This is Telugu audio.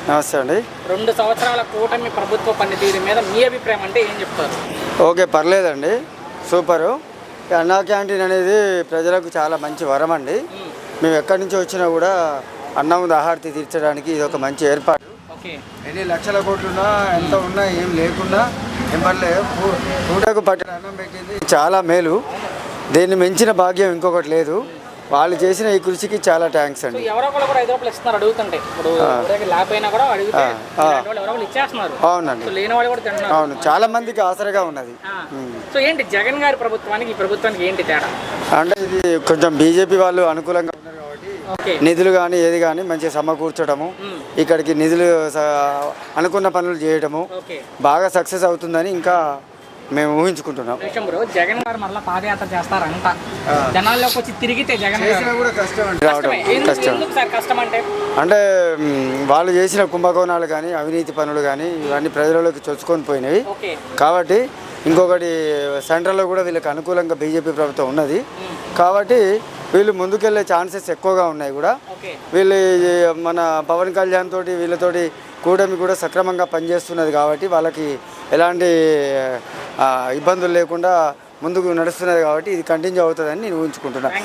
నమస్తే అండి. 2 సంవత్సరాల కూటమి ప్రభుత్వ పనితీరు మీద మీ అభిప్రాయం అంటే ఏం చెప్తారు? ఓకే, పర్లేదండి, సూపరు. ఈ అన్నా క్యాంటీన్ అనేది ప్రజలకు చాలా మంచి వరం అండి. మేము ఎక్కడి నుంచి వచ్చినా కూడా అన్నం ఆహారతి తీర్చడానికి ఇది ఒక మంచి ఏర్పాటు. ఓకే. ఎన్ని లక్షల కోట్లున్నా ఎంత ఉన్నా ఏం లేకుండా ఎమ్మెల్యే పూటకు పట్టిన అన్నం పెట్టింది చాలా మేలు. దీన్ని మించిన భాగ్యం ఇంకొకటి లేదు. వాళ్ళు చేసిన ఈ కృషికి చాలా థ్యాంక్స్ అండి. ఎవరో ఒకరు కూడా 5 రూపాయలు ఇస్తున్నారు అడుగుతుంటే. ఇప్పుడు లేకపోయినా కూడా అడిగితే ఎవరో ఒకరు ఇచ్చేస్తున్నారు. అవునండి, లేని వాళ్ళు కూడా తింటున్నారు. అవును, చాలా మందికి ఆసరగా ఉన్నది. సో ఏంటి జగన్ గారి ప్రభుత్వానికి ఈ ప్రభుత్వానికి ఏంటి తేడా? అంటే ఇది కొంచెం బీజేపీ వాళ్ళు అనుకూలంగా ఉన్నారు కాబట్టి నిధులు కానీ ఏది కానీ మంచిగా సమకూర్చడము, ఇక్కడికి నిధులు అనుకున్న పనులు చేయడము బాగా సక్సెస్ అవుతుందని ఇంకా మేము ఊహించుకుంటున్నాం. జగన్ గారు మరలా పాదయాత్ర చేస్తారంట. జనాల్లోకి వచ్చి తిరిగితే జగన్ కూడా కష్టం అండి, రావడం కష్టం అంటే వాళ్ళు చేసిన కుంభకోణాలు కానీ అవినీతి పనులు కానీ ఇవన్నీ ప్రజలలోకి చొచ్చుకొని పోయినవి కాబట్టి ఇంకొకటి సెంట్రల్లో కూడా వీళ్ళకి అనుకూలంగా బీజేపీ ప్రభుత్వం ఉన్నది కాబట్టి వీళ్ళు ముందుకెళ్ళే ఛాన్సెస్ ఎక్కువగా ఉన్నాయి కూడా. వీళ్ళు మన పవన్ కళ్యాణ్ తోటి వీళ్ళతోటి కూటమి కూడా సక్రమంగా పనిచేస్తున్నది కాబట్టి వాళ్ళకి ఎలాంటి ఇబ్బందులు లేకుండా ముందుకు నడుస్తున్నది కాబట్టి ఇది కంటిన్యూ అవుతుందని నేను ఊహించుకుంటున్నాను.